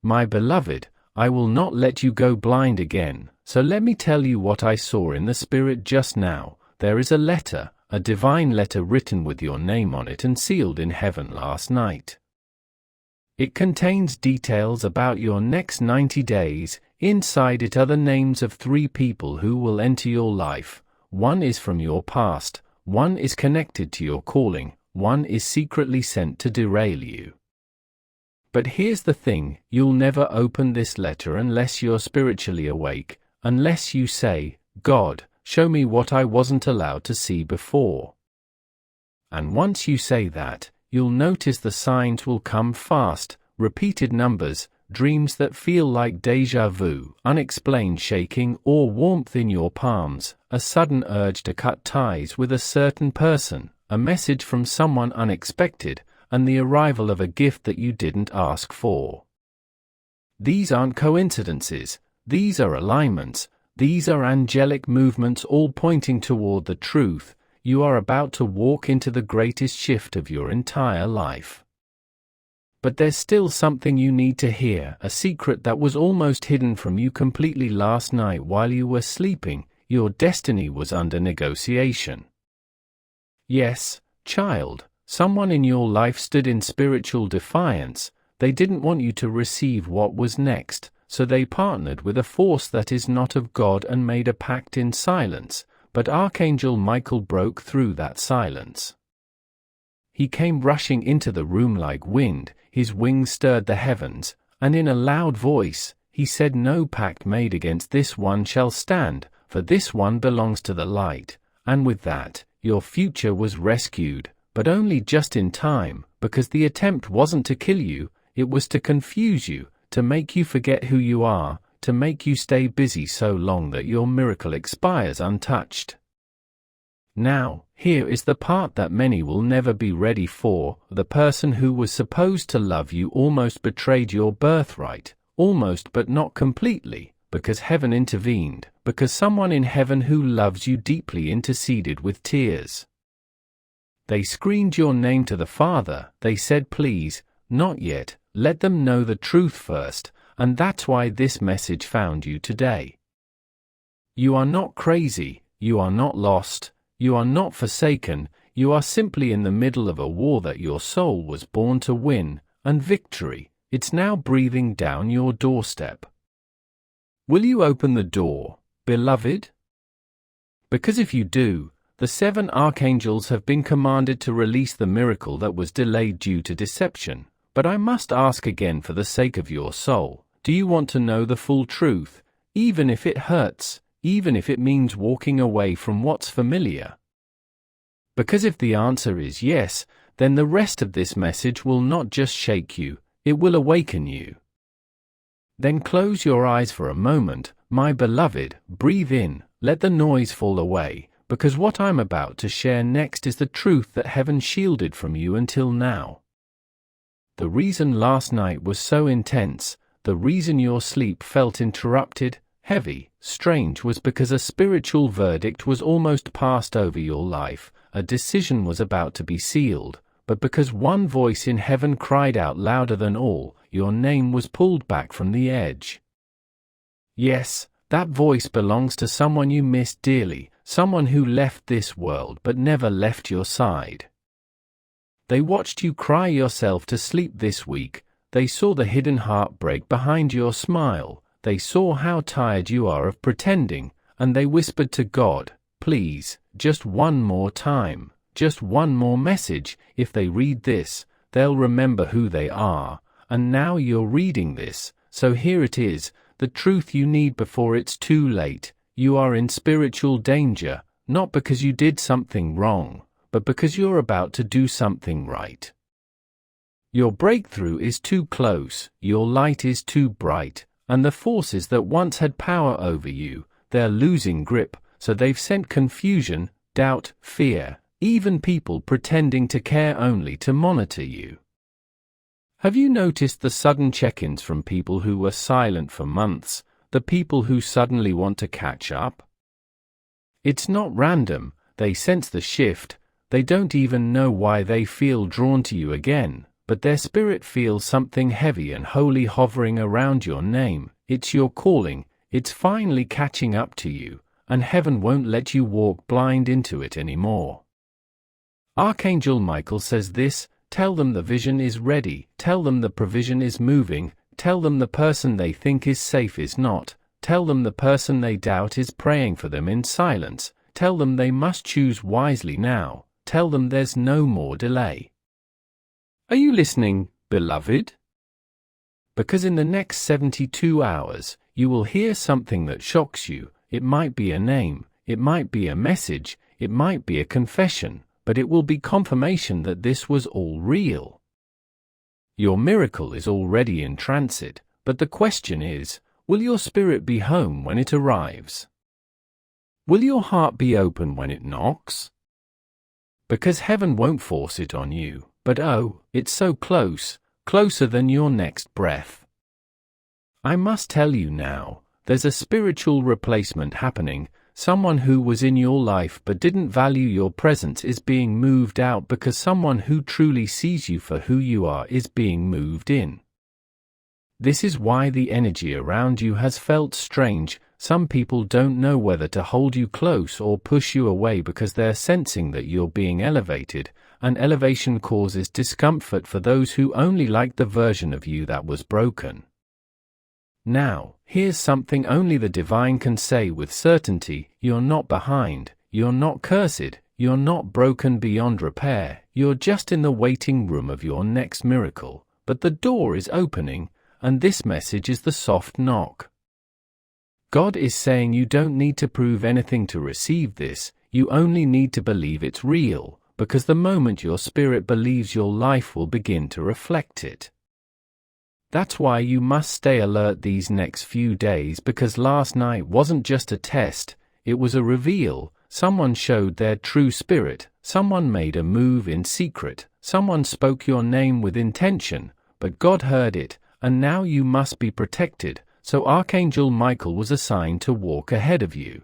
My beloved, I will not let you go blind again, so let me tell you what I saw in the Spirit just now. There is a letter, a divine letter written with your name on it and sealed in heaven last night. It contains details about your next 90 days. Inside it are the names of 3 people who will enter your life. One is from your past, one is connected to your calling, one is secretly sent to derail you. But here's the thing, you'll never open this letter unless you're spiritually awake, unless you say, God, show me what I wasn't allowed to see before. And once you say that, you'll notice the signs will come fast, repeated numbers, dreams that feel like déjà vu, unexplained shaking or warmth in your palms, a sudden urge to cut ties with a certain person, a message from someone unexpected, and the arrival of a gift that you didn't ask for. These aren't coincidences, these are alignments, these are angelic movements all pointing toward the truth. You are about to walk into the greatest shift of your entire life. But there's still something you need to hear, a secret that was almost hidden from you completely last night while you were sleeping. Your destiny was under negotiation. Yes, child, someone in your life stood in spiritual defiance. They didn't want you to receive what was next, so they partnered with a force that is not of God and made a pact in silence. But Archangel Michael broke through that silence. He came rushing into the room like wind, his wings stirred the heavens, and in a loud voice, he said, "No pact made against this one shall stand, for this one belongs to the light." And with that, your future was rescued, but only just in time, because the attempt wasn't to kill you, it was to confuse you, to make you forget who you are, to make you stay busy so long that your miracle expires untouched. Now, here is the part that many will never be ready for. The person who was supposed to love you almost betrayed your birthright, almost but not completely, because heaven intervened, because someone in heaven who loves you deeply interceded with tears. They screamed your name to the Father. They said, "Please, not yet, let them know the truth first." And that's why this message found you today. You are not crazy, you are not lost, you are not forsaken, you are simply in the middle of a war that your soul was born to win, and victory, it's now breathing down your doorstep. Will you open the door, beloved? Because if you do, the 7 archangels have been commanded to release the miracle that was delayed due to deception. But I must ask again, for the sake of your soul, do you want to know the full truth, even if it hurts, even if it means walking away from what's familiar? Because if the answer is yes, then the rest of this message will not just shake you, it will awaken you. Then close your eyes for a moment, my beloved, breathe in, let the noise fall away, because what I'm about to share next is the truth that heaven shielded from you until now. The reason last night was so intense, the reason your sleep felt interrupted, heavy, strange, was because a spiritual verdict was almost passed over your life, a decision was about to be sealed, but because one voice in heaven cried out louder than all, your name was pulled back from the edge. Yes, that voice belongs to someone you missed dearly, someone who left this world but never left your side. They watched you cry yourself to sleep this week. They saw the hidden heartbreak behind your smile. They saw how tired you are of pretending, and they whispered to God, "Please, just one more time, just one more message. If they read this, they'll remember who they are." And now you're reading this, so here it is, the truth you need before it's too late. You are in spiritual danger, not because you did something wrong, but because you're about to do something right. Your breakthrough is too close, your light is too bright, and the forces that once had power over you, they're losing grip, so they've sent confusion, doubt, fear, even people pretending to care only to monitor you. Have you noticed the sudden check-ins from people who were silent for months, the people who suddenly want to catch up? It's not random, they sense the shift. They don't even know why they feel drawn to you again, but their spirit feels something heavy and holy hovering around your name. It's your calling, it's finally catching up to you, and heaven won't let you walk blind into it anymore. Archangel Michael says this: tell them the vision is ready, tell them the provision is moving, tell them the person they think is safe is not, tell them the person they doubt is praying for them in silence, tell them they must choose wisely now, tell them there's no more delay. Are you listening, beloved? Because in the next 72 hours, you will hear something that shocks you. It might be a name, it might be a message, it might be a confession, but it will be confirmation that this was all real. Your miracle is already in transit, but the question is, will your spirit be home when it arrives? Will your heart be open when it knocks? Because heaven won't force it on you, but oh, it's so close, closer than your next breath. I must tell you now, there's a spiritual replacement happening. Someone who was in your life but didn't value your presence is being moved out because someone who truly sees you for who you are is being moved in. This is why the energy around you has felt strange. Some people don't know whether to hold you close or push you away because they're sensing that you're being elevated, and elevation causes discomfort for those who only like the version of you that was broken. Now, here's something only the divine can say with certainty: you're not behind, you're not cursed, you're not broken beyond repair, you're just in the waiting room of your next miracle, but the door is opening, and this message is the soft knock. God is saying you don't need to prove anything to receive this, you only need to believe it's real, because the moment your spirit believes, your life will begin to reflect it. That's why you must stay alert these next few days, because last night wasn't just a test, it was a reveal. Someone showed their true spirit, someone made a move in secret, someone spoke your name with intention, but God heard it, and now you must be protected, so Archangel Michael was assigned to walk ahead of you.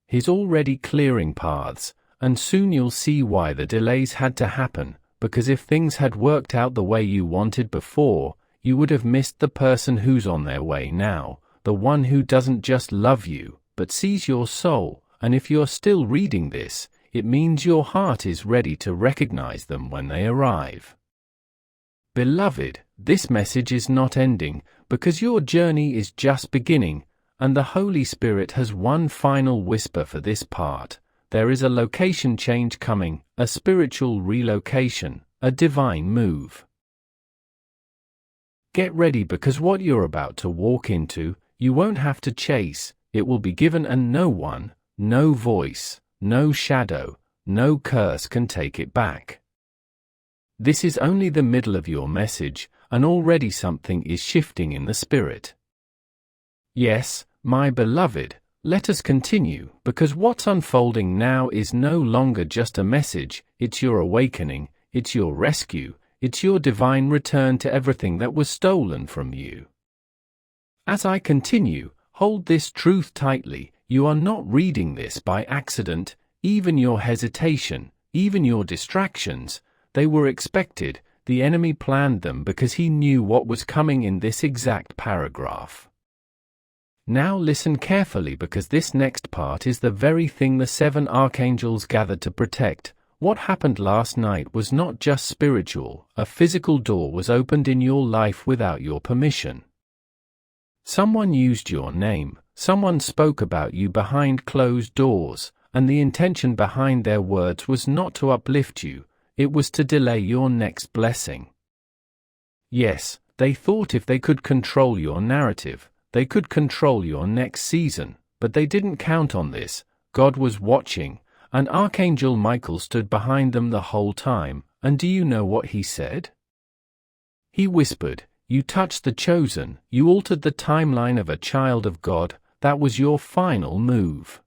He's already clearing paths, and soon you'll see why the delays had to happen, because if things had worked out the way you wanted before, you would have missed the person who's on their way now, the one who doesn't just love you, but sees your soul, and if you're still reading this, it means your heart is ready to recognize them when they arrive. Beloved, this message is not ending, because your journey is just beginning, and the Holy Spirit has one final whisper for this part. There is a location change coming, a spiritual relocation, a divine move. Get ready, because what you're about to walk into, you won't have to chase, it will be given, and no one, no voice, no shadow, no curse can take it back. This is only the middle of your message, and already something is shifting in the spirit. Yes, my beloved, let us continue, because what's unfolding now is no longer just a message, it's your awakening, it's your rescue, it's your divine return to everything that was stolen from you. As I continue, hold this truth tightly: you are not reading this by accident. Even your hesitation, even your distractions, they were expected. The enemy planned them because he knew what was coming in this exact paragraph. Now listen carefully, because this next part is the very thing the 7 archangels gathered to protect. What happened last night was not just spiritual. A physical door was opened in your life without your permission. Someone used your name, someone spoke about you behind closed doors, and the intention behind their words was not to uplift you, it was to delay your next blessing. Yes, they thought if they could control your narrative, they could control your next season, but they didn't count on this. God was watching, and Archangel Michael stood behind them the whole time, and do you know what he said? He whispered, "You touched the chosen, you altered the timeline of a child of God, that was your final move."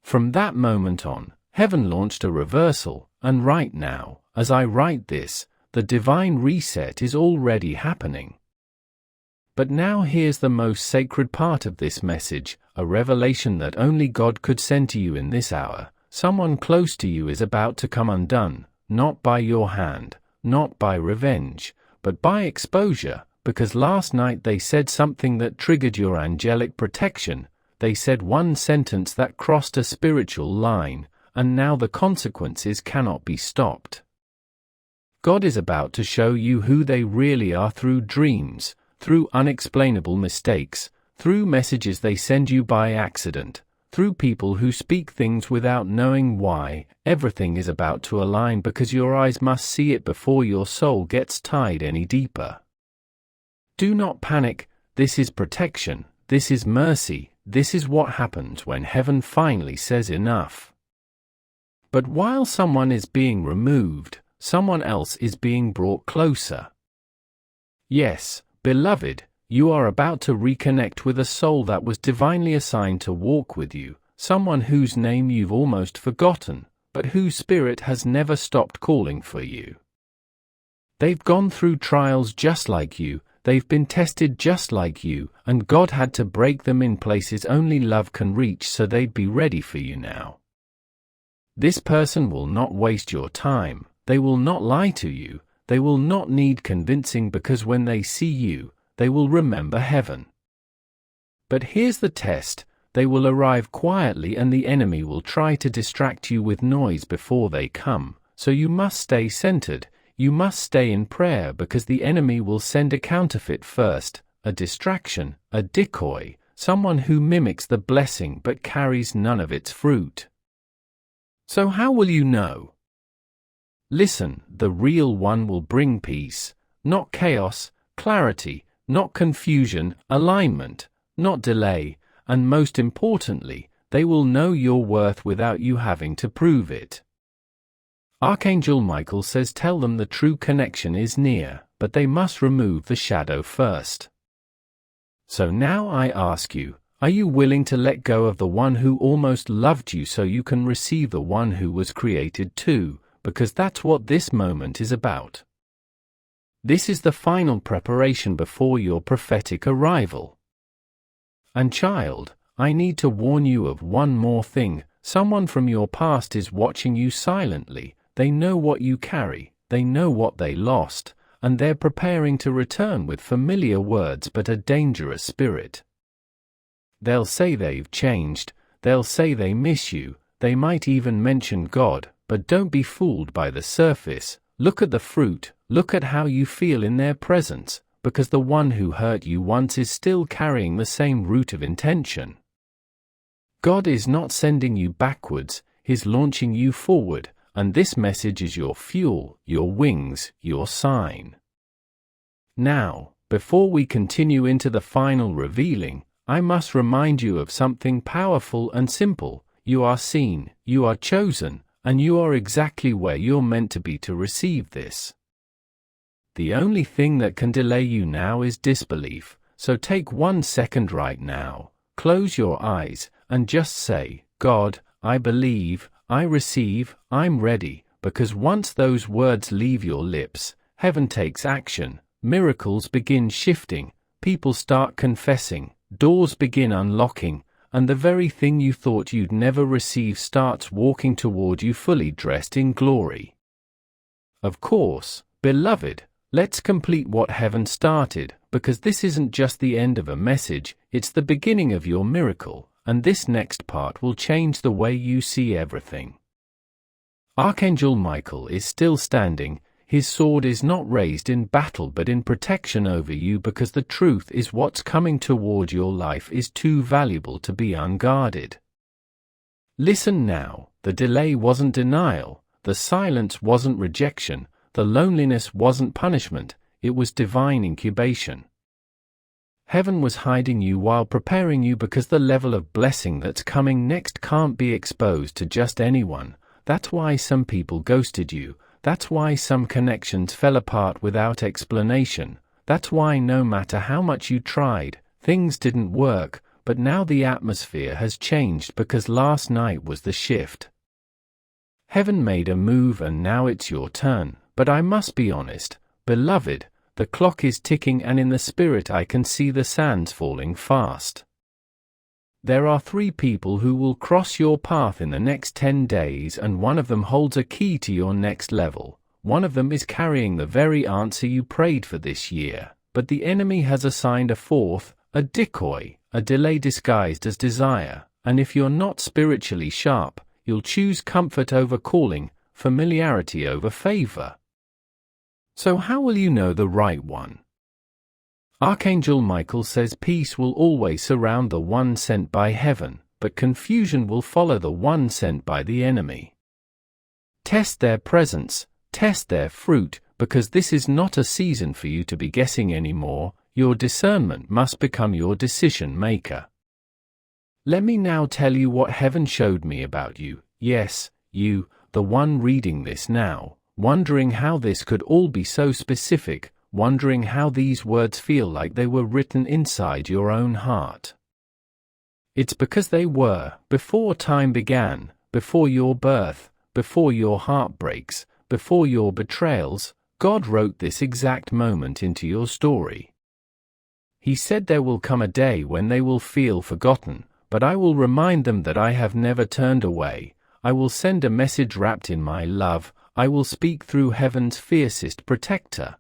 From that moment on, heaven launched a reversal, and right now, as I write this, the divine reset is already happening. But now here's the most sacred part of this message, a revelation that only God could send to you in this hour. Someone close to you is about to come undone, not by your hand, not by revenge, but by exposure, because last night they said something that triggered your angelic protection. They said one sentence that crossed a spiritual line, and now the consequences cannot be stopped. God is about to show you who they really are through dreams, through unexplainable mistakes, through messages they send you by accident, through people who speak things without knowing why. Everything is about to align because your eyes must see it before your soul gets tied any deeper. Do not panic. This is protection. This is mercy. This is what happens when heaven finally says enough. But while someone is being removed, someone else is being brought closer. Yes, beloved, you are about to reconnect with a soul that was divinely assigned to walk with you, someone whose name you've almost forgotten, but whose spirit has never stopped calling for you. They've gone through trials just like you, they've been tested just like you, and God had to break them in places only love can reach so they'd be ready for you now. This person will not waste your time, they will not lie to you, they will not need convincing because when they see you, they will remember heaven. But here's the test, they will arrive quietly and the enemy will try to distract you with noise before they come, so you must stay centered, you must stay in prayer because the enemy will send a counterfeit first, a distraction, a decoy, someone who mimics the blessing but carries none of its fruit. So how will you know? Listen, the real one will bring peace, not chaos, clarity, not confusion, alignment, not delay, and most importantly, they will know your worth without you having to prove it. Archangel Michael says tell them the true connection is near, but they must remove the shadow first. So now I ask you, are you willing to let go of the one who almost loved you so you can receive the one who was created too, because that's what this moment is about. This is the final preparation before your prophetic arrival. And child, I need to warn you of one more thing. Someone from your past is watching you silently. They know what you carry, they know what they lost, and they're preparing to return with familiar words but a dangerous spirit. They'll say they've changed, they'll say they miss you, they might even mention God, but don't be fooled by the surface. Look at the fruit, look at how you feel in their presence, because the one who hurt you once is still carrying the same root of intention. God is not sending you backwards, He's launching you forward, and this message is your fuel, your wings, your sign. Now, before we continue into the final revealing, I must remind you of something powerful and simple. You are seen, you are chosen, and you are exactly where you're meant to be to receive this. The only thing that can delay you now is disbelief, so take 1 second right now, close your eyes, and just say, God, I believe, I receive, I'm ready, because once those words leave your lips, heaven takes action, miracles begin shifting, people start confessing, doors begin unlocking, and the very thing you thought you'd never receive starts walking toward you fully dressed in glory. Of course, beloved, let's complete what heaven started, because this isn't just the end of a message, it's the beginning of your miracle, and this next part will change the way you see everything. Archangel Michael is still standing. His sword is not raised in battle but in protection over you because the truth is what's coming toward your life is too valuable to be unguarded. Listen now, the delay wasn't denial, the silence wasn't rejection, the loneliness wasn't punishment, it was divine incubation. Heaven was hiding you while preparing you because the level of blessing that's coming next can't be exposed to just anyone. That's why some people ghosted you. That's why some connections fell apart without explanation. That's why no matter how much you tried, things didn't work, but now the atmosphere has changed because last night was the shift. Heaven made a move and now it's your turn, but I must be honest, beloved, the clock is ticking and in the spirit I can see the sands falling fast. There are 3 people who will cross your path in the next 10 days and one of them holds a key to your next level. One of them is carrying the very answer you prayed for this year, but the enemy has assigned a fourth, a decoy, a delay disguised as desire, and if you're not spiritually sharp, you'll choose comfort over calling, familiarity over favor. So how will you know the right one? Archangel Michael says peace will always surround the one sent by heaven, but confusion will follow the one sent by the enemy. Test their presence, test their fruit, because this is not a season for you to be guessing anymore. Your discernment must become your decision maker. Let me now tell you what heaven showed me about you. Yes, you, the one reading this now, wondering how this could all be so specific, wondering how these words feel like they were written inside your own heart. It's because they were, before time began, before your birth, before your heartbreaks, before your betrayals. God wrote this exact moment into your story. He said there will come a day when they will feel forgotten, but I will remind them that I have never turned away. I will send a message wrapped in my love. I will speak through heaven's fiercest protector.